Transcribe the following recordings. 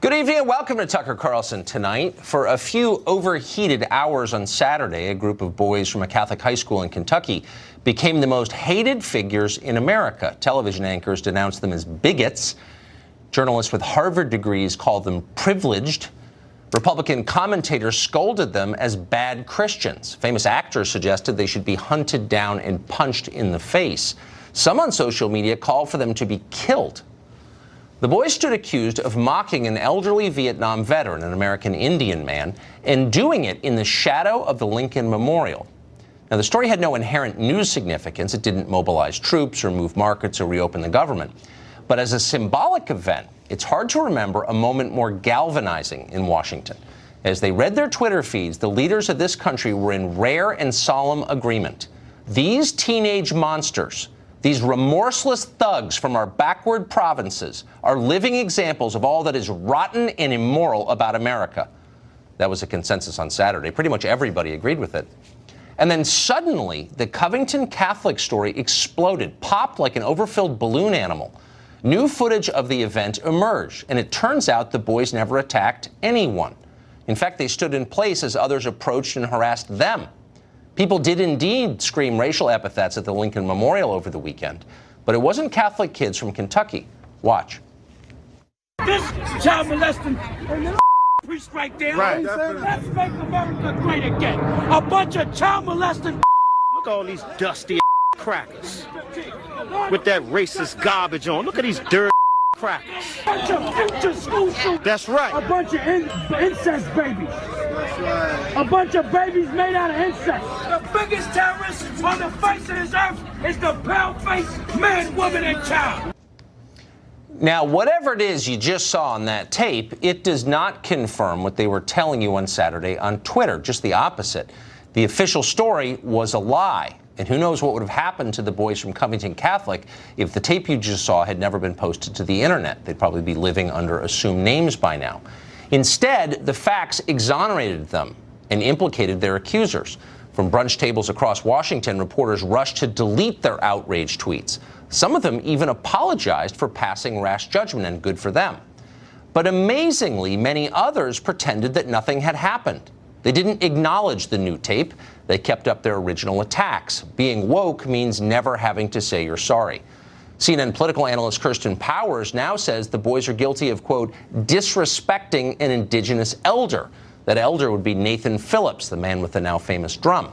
Good evening and welcome to Tucker Carlson Tonight. For a few overheated hours on Saturday, a group of boys from a Catholic high school in Kentucky became the most hated figures in America. Television anchors denounced them as bigots. Journalists with Harvard degrees called them privileged. Republican commentators scolded them as bad Christians. Famous actors suggested they should be hunted down and punched in the face. Some on social media called for them to be killed. The boys stood accused of mocking an elderly Vietnam veteran, an American Indian man, and doing it in the shadow of the Lincoln Memorial. Now, the story had no inherent news significance. It didn't mobilize troops or move markets or reopen the government. But as a symbolic event, it's hard to remember a moment more galvanizing in Washington. As they read their Twitter feeds, the leaders of this country were in rare and solemn agreement. These teenage monsters, these remorseless thugs from our backward provinces, are living examples of all that is rotten and immoral about America. That was a consensus on Saturday. Pretty much everybody agreed with it. And then suddenly, the Covington Catholic story exploded, popped like an overfilled balloon animal. New footage of the event emerged, and it turns out the boys never attacked anyone. In fact, they stood in place as others approached and harassed them. People did indeed scream racial epithets at the Lincoln Memorial over the weekend, but it wasn't Catholic kids from Kentucky. Watch. This child molesting priest right there. Right. Let's make America great again. A bunch of child molesting. Look at all these dusty crackers with that racist garbage on. Look at these dirty crackers. A bunch of future school shooters. That's right. A bunch of incest babies. That's right. A bunch of babies made out of incest. The biggest terrorist on the face of this earth is the pale-faced man, woman, and child. Now, whatever it is you just saw on that tape, it does not confirm what they were telling you on Saturday on Twitter, just the opposite. The official story was a lie. And who knows what would have happened to the boys from Covington Catholic if the tape you just saw had never been posted to the internet. They'd probably be living under assumed names by now. Instead, the facts exonerated them and implicated their accusers. From brunch tables across Washington, reporters rushed to delete their outraged tweets. Some of them even apologized for passing rash judgment, and good for them. But amazingly, many others pretended that nothing had happened. They didn't acknowledge the new tape. They kept up their original attacks. Being woke means never having to say you're sorry. CNN political analyst Kirsten Powers now says the boys are guilty of, quote, disrespecting an indigenous elder. That elder would be Nathan Phillips, the man with the now famous drum.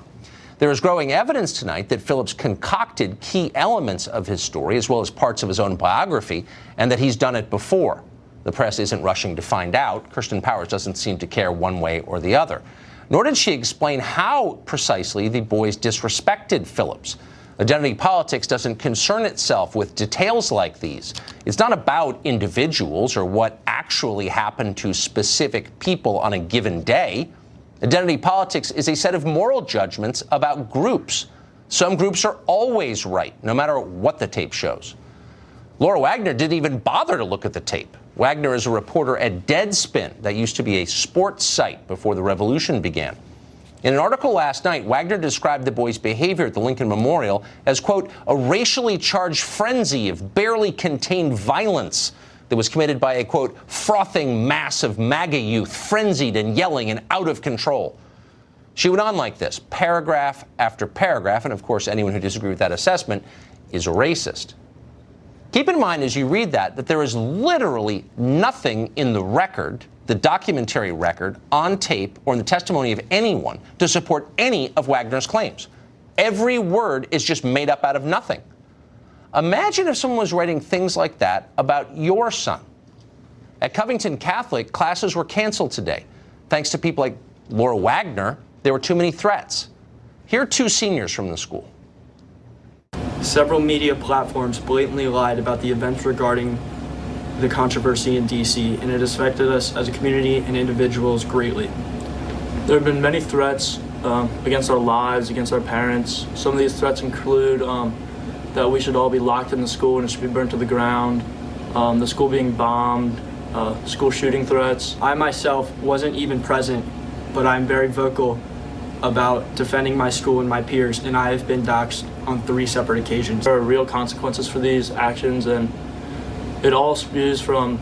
There is growing evidence tonight that Phillips concocted key elements of his story, as well as parts of his own biography, and that he's done it before. The press isn't rushing to find out. Kirsten Powers doesn't seem to care one way or the other. Nor did she explain how precisely the boys disrespected Phillips. Identity politics doesn't concern itself with details like these. It's not about individuals or what actually happened to specific people on a given day. Identity politics is a set of moral judgments about groups. Some groups are always right, no matter what the tape shows. Laura Wagner didn't even bother to look at the tape. Wagner is a reporter at Deadspin, that used to be a sports site before the revolution began. In an article last night, Wagner described the boys' behavior at the Lincoln Memorial as, quote, a racially charged frenzy of barely contained violence that was committed by a, quote, frothing mass of MAGA youth, frenzied and yelling and out of control. She went on like this, paragraph after paragraph, and of course anyone who disagrees with that assessment is a racist. Keep in mind as you read that there is literally nothing in the record, the documentary record, on tape, or in the testimony of anyone to support any of Wagner's claims. Every word is just made up out of nothing. Imagine if someone was writing things like that about your son. At Covington Catholic, classes were canceled today. Thanks to people like Laura Wagner, there were too many threats. Here are two seniors from the school. Several media platforms blatantly lied about the events regarding the controversy in D.C., and it has affected us as a community and individuals greatly. There have been many threats against our lives, against our parents. Some of these threats include that we should all be locked in the school and it should be burnt to the ground, the school being bombed, school shooting threats. I myself wasn't even present, but I'm very vocal about defending my school and my peers, and I have been doxxed on 3 separate occasions. There are real consequences for these actions, and it all spews from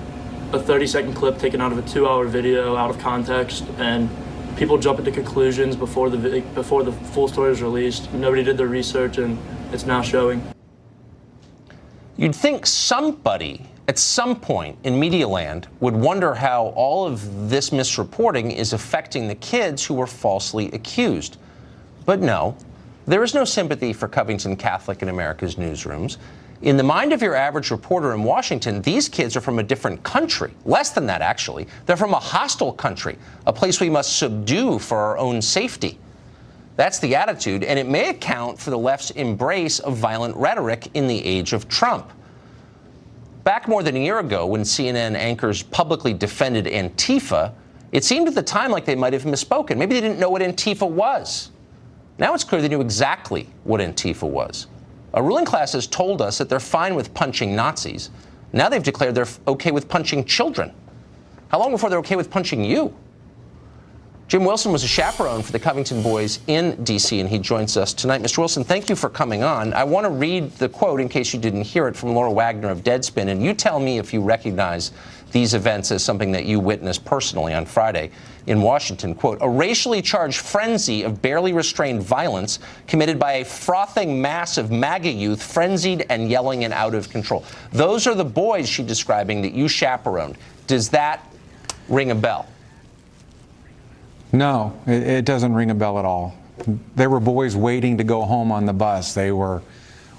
a 30-second clip taken out of a 2-hour video out of context, and people jump into conclusions before the full story is released. Nobody did their research, and it's now showing. You'd think somebody at some point in media land would wonder how all of this misreporting is affecting the kids who were falsely accused. But no, there is no sympathy for Covington Catholic in America's newsrooms. In the mind of your average reporter in Washington, these kids are from a different country. Less than that, actually. They're from a hostile country, a place we must subdue for our own safety. That's the attitude, and it may account for the left's embrace of violent rhetoric in the age of Trump. Back more than a year ago, when CNN anchors publicly defended Antifa, it seemed at the time like they might have misspoken. Maybe they didn't know what Antifa was. Now it's clear they knew exactly what Antifa was. A ruling class has told us that they're fine with punching Nazis. Now they've declared they're okay with punching children. How long before they're okay with punching you? Jim Wilson was a chaperone for the Covington boys in D.C., and he joins us tonight. Mr. Wilson, thank you for coming on. I want to read the quote, in case you didn't hear it, from Laura Wagner of Deadspin, and you tell me if you recognize these events as something that you witnessed personally on Friday in Washington. Quote, a racially charged frenzy of barely restrained violence committed by a frothing mass of MAGA youth, frenzied and yelling and out of control. Those are the boys she's describing that you chaperoned. Does that ring a bell? No, it doesn't ring a bell at all. There were boys waiting to go home on the bus. They were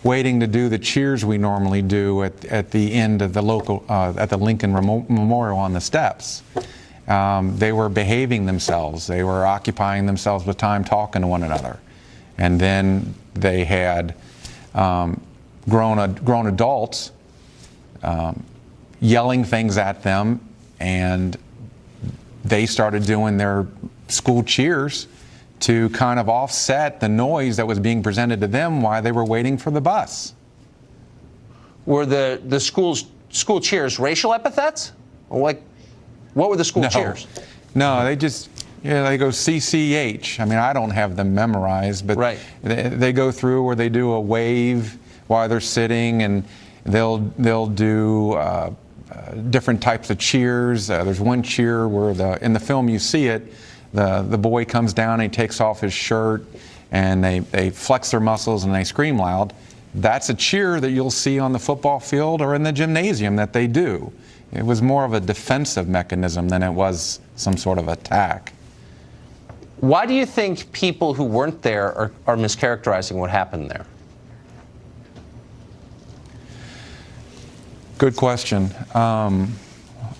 waiting to do the cheers we normally do at the end of the local, at the Lincoln Memorial on the steps. They were behaving themselves. They were occupying themselves with time talking to one another. And then they had grown adults yelling things at them, and they started doing their school cheers to kind of offset the noise that was being presented to them while they were waiting for the bus. Were the school cheers racial epithets? Like, what were the school cheers? No, they just, they go CCH. I mean, I don't have them memorized, but right. they go through where they do a wave while they're sitting, and they'll do different types of cheers. There's one cheer where in the film you see it, the boy comes down and he takes off his shirt, and they flex their muscles and they scream loud. That's a cheer that you'll see on the football field or in the gymnasium that they do. It was more of a defensive mechanism than it was some sort of attack. Why do you think people who weren't there are mischaracterizing what happened there? Good question.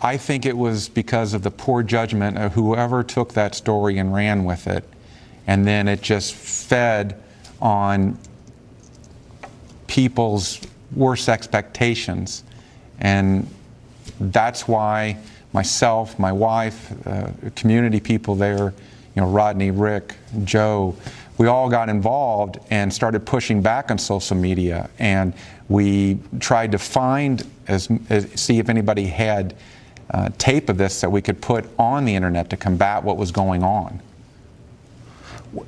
I think it was because of the poor judgment of whoever took that story and ran with it, and then it just fed on people's worst expectations. And that's why myself, my wife, community people there, Rodney, Rick, Joe, we all got involved and started pushing back on social media, and we tried to find, see if anybody had tape of this that we could put on the internet to combat what was going on.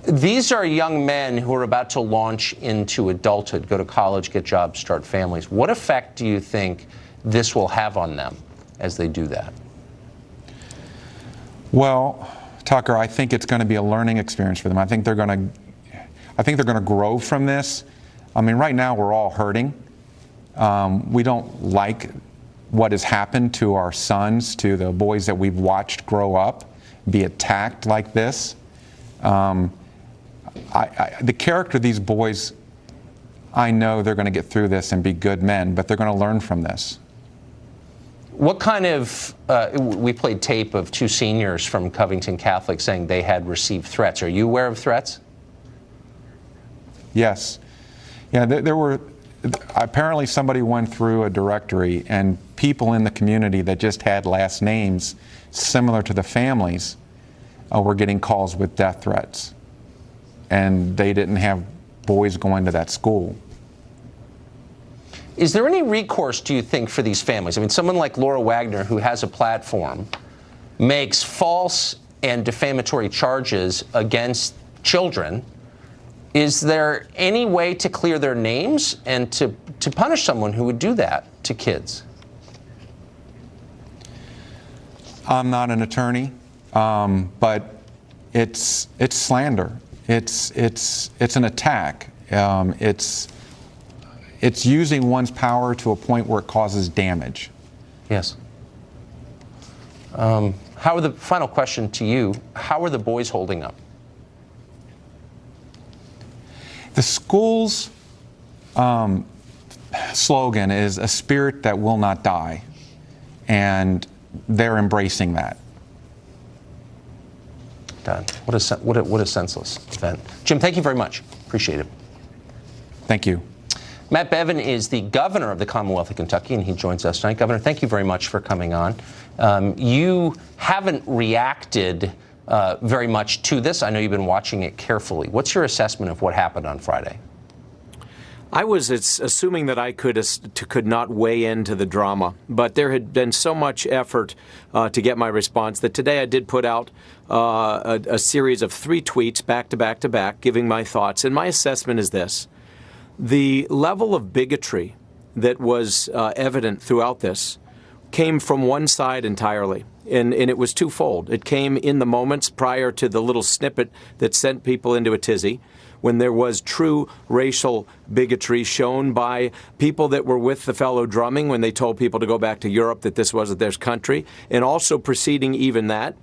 These are young men who are about to launch into adulthood, go to college, get jobs, start families. What effect do you think this will have on them as they do that? Well, Tucker, I think it's going to be a learning experience for them. I think they're going to grow from this. I mean, right now we're all hurting. We don't like what has happened to our sons, to the boys that we've watched grow up, be attacked like this. The character of these boys, I know they're going to get through this and be good men, but they're going to learn from this. What kind of, we played tape of two seniors from Covington Catholic saying they had received threats. Are you aware of threats? Yes. Yeah, there were, apparently somebody went through a directory, and people in the community that just had last names similar to the families were getting calls with death threats. And they didn't have boys going to that school. Is there any recourse, do you think, for these families? I mean, someone like Laura Wagner, who has a platform, makes false and defamatory charges against children. Is there any way to clear their names and to punish someone who would do that to kids? I'm not an attorney, but it's slander. It's an attack. It's using one's power to a point where it causes damage. Yes. Final question to you, how are the boys holding up? The school's slogan is a spirit that will not die, and they're embracing that. Done. What a senseless event. Jim, thank you very much. Appreciate it. Thank you. Matt Bevin is the governor of the Commonwealth of Kentucky, and he joins us tonight. Governor, thank you very much for coming on. You haven't reacted very much to this. I know you've been watching it carefully. What's your assessment of what happened on Friday? I was assuming that I could not weigh into the drama, but there had been so much effort to get my response that today I did put out a series of 3 tweets back to back to back, giving my thoughts. And my assessment is this. The level of bigotry that was evident throughout this came from one side entirely, and it was twofold. It came in the moments prior to the little snippet that sent people into a tizzy, when there was true racial bigotry shown by people that were with the fellow drumming when they told people to go back to Europe, that this wasn't their country, and also preceding even that,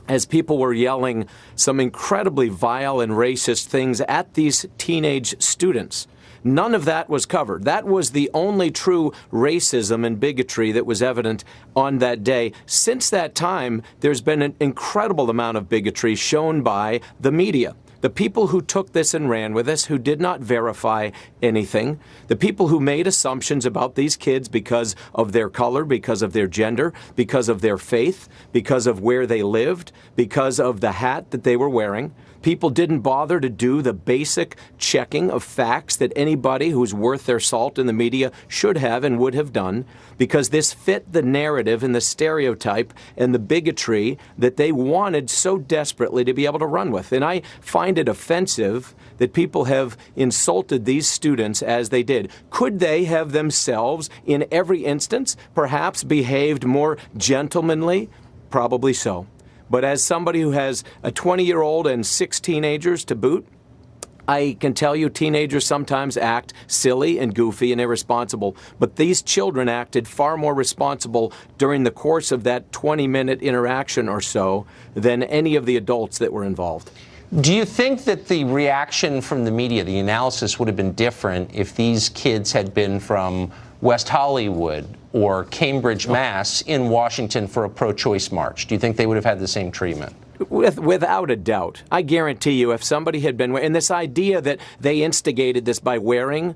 as people were yelling some incredibly vile and racist things at these teenage students. None of that was covered. That was the only true racism and bigotry that was evident on that day. Since that time, there's been an incredible amount of bigotry shown by the media. The people who took this and ran with this, who did not verify anything, the people who made assumptions about these kids because of their color, because of their gender, because of their faith, because of where they lived, because of the hat that they were wearing. People didn't bother to do the basic checking of facts that anybody who's worth their salt in the media should have and would have done, because this fit the narrative and the stereotype and the bigotry that they wanted so desperately to be able to run with. And I find it offensive that people have insulted these students as they did. Could they have themselves, in every instance, perhaps behaved more gentlemanly? Probably so. But as somebody who has a 20-year-old and 6 teenagers to boot, I can tell you teenagers sometimes act silly and goofy and irresponsible, but these children acted far more responsible during the course of that 20-minute interaction or so than any of the adults that were involved. Do you think that the reaction from the media, the analysis, would have been different if these kids had been from West Hollywood or Cambridge, Mass, in Washington for a pro-choice march? Do you think they would have had the same treatment? Without a doubt. I guarantee you, if somebody had been, and this idea that they instigated this by wearing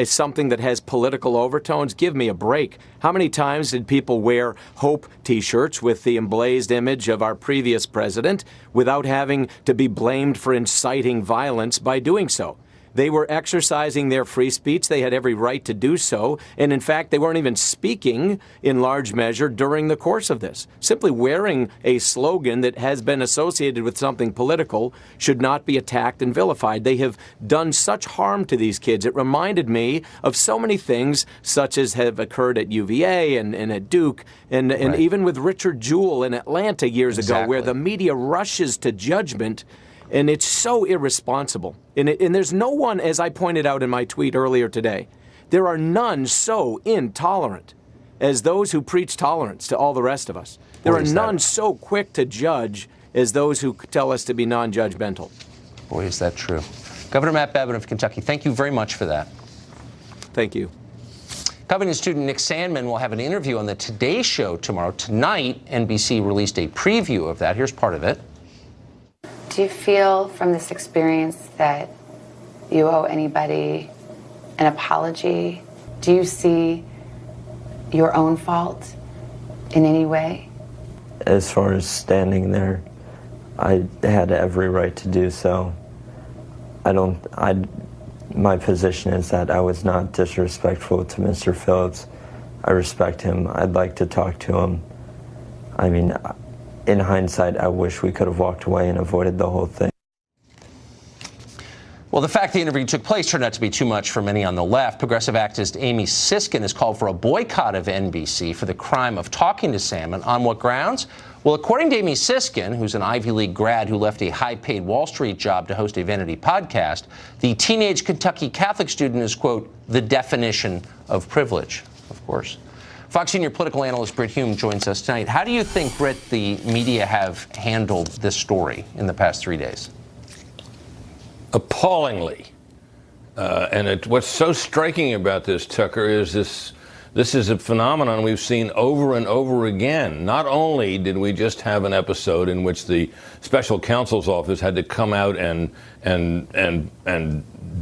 something that has political overtones, give me a break. How many times did people wear Hope T-shirts with the emblazed image of our previous president without having to be blamed for inciting violence by doing so? They were exercising their free speech. They had every right to do so. And in fact, they weren't even speaking in large measure during the course of this. Simply wearing a slogan that has been associated with something political should not be attacked and vilified. They have done such harm to these kids. It reminded me of so many things such as have occurred at UVA and at Duke and Right. even with Richard Jewell in Atlanta years ago, where the media rushes to judgment. And it's so irresponsible. And there's no one, as I pointed out in my tweet earlier today, there are none so intolerant as those who preach tolerance to all the rest of us. There are none so quick to judge as those who tell us to be non-judgmental. Boy, is that true. Governor Matt Bevin of Kentucky, thank you very much for that. Thank you. Covington student Nick Sandman will have an interview on the Today Show tomorrow. Tonight, NBC released a preview of that. Here's part of it. Do you feel from this experience that you owe anybody an apology? Do you see your own fault in any way? As far as standing there, I had every right to do so. My position is that I was not disrespectful to Mr. Phillips. I respect him. I'd like to talk to him. I mean, in hindsight, I wish we could have walked away and avoided the whole thing. Well, the fact the interview took place turned out to be too much for many on the left. Progressive activist Amy Siskin has called for a boycott of NBC for the crime of talking to Salmon. On what grounds? Well, according to Amy Siskin, who's an Ivy League grad who left a high-paid Wall Street job to host a vanity podcast, the teenage Kentucky Catholic student is, quote, the definition of privilege, of course. Fox senior political analyst Brit Hume joins us tonight. How do you think, Brit, the media have handled this story in the past 3 days? Appallingly. What's so striking about this, Tucker, is this is a phenomenon we've seen over and over again. Not only did we just have an episode in which the special counsel's office had to come out and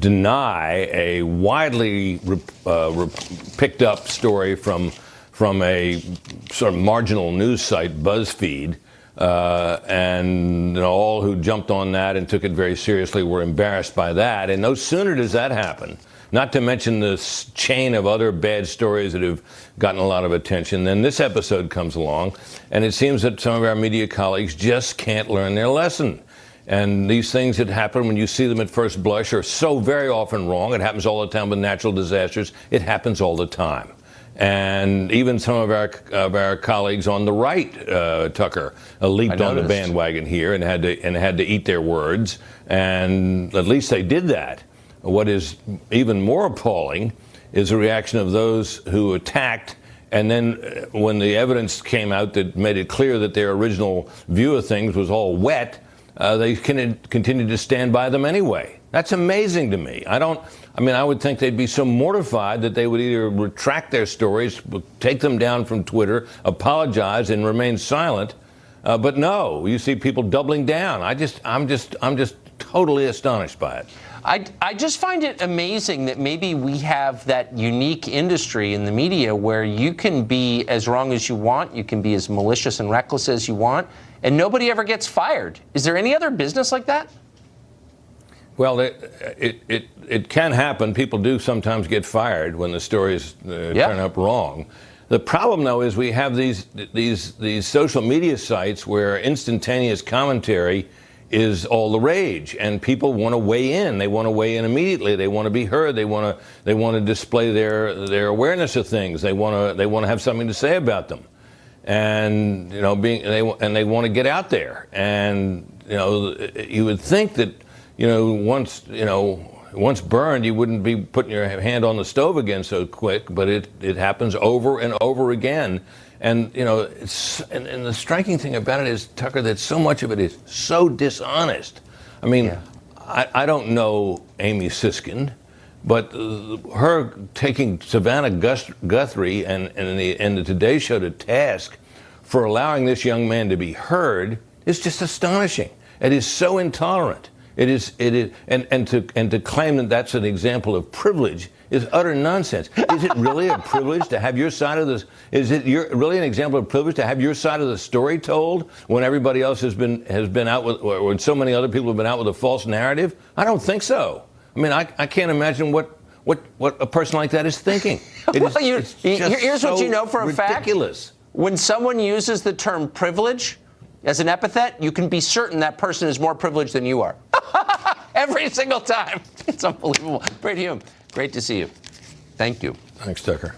deny a widely picked up story from a sort of marginal news site, BuzzFeed, and all who jumped on that and took it very seriously were embarrassed by that. And no sooner does that happen, not to mention the chain of other bad stories that have gotten a lot of attention, then this episode comes along, and it seems that some of our media colleagues just can't learn their lesson. And these things that happen when you see them at first blush are so very often wrong. It happens all the time with natural disasters. It happens all the time. And even some of our colleagues on the right, Tucker, leaped on the bandwagon here and had to eat their words. And at least they did that. What is even more appalling is the reaction of those who attacked, and then when the evidence came out that made it clear that their original view of things was all wet, they continued to stand by them anyway. That's amazing to me. I would think they'd be so mortified that they would either retract their stories, take them down from Twitter, apologize, and remain silent. But no, you see people doubling down. I'm just totally astonished by it. I just find it amazing that maybe we have that unique industry in the media where you can be as wrong as you want, you can be as malicious and reckless as you want, and nobody ever gets fired. Is there any other business like that? Well, it can happen. People do sometimes get fired when the stories turn up wrong. The problem, though, is we have these social media sites where instantaneous commentary is all the rage, and people want to weigh in. They want to weigh in immediately. They want to be heard. They want to display their awareness of things. They want to have something to say about them, and they want to get out there. And you would think that once burned, you wouldn't be putting your hand on the stove again so quick. But it happens over and over again. And and the striking thing about it is, Tucker, that so much of it is so dishonest. I mean, I don't know Amy Siskin, but her taking Savannah Guthrie and the Today Show to task for allowing this young man to be heard is just astonishing. It is so intolerant. It is, and to claim that that's an example of privilege is utter nonsense. Is it really a privilege to have your side of this? Is it really an example of privilege to have your side of the story told when everybody else has been out with, or when so many other people have been out with a false narrative? I don't think so. I mean, I can't imagine what a person like that is thinking. Here's what you know for a ridiculous. Fact. When someone uses the term privilege as an epithet, you can be certain that person is more privileged than you are. Every single time. It's unbelievable. Brit Hume, great to see you. Thank you. Thanks, Tucker.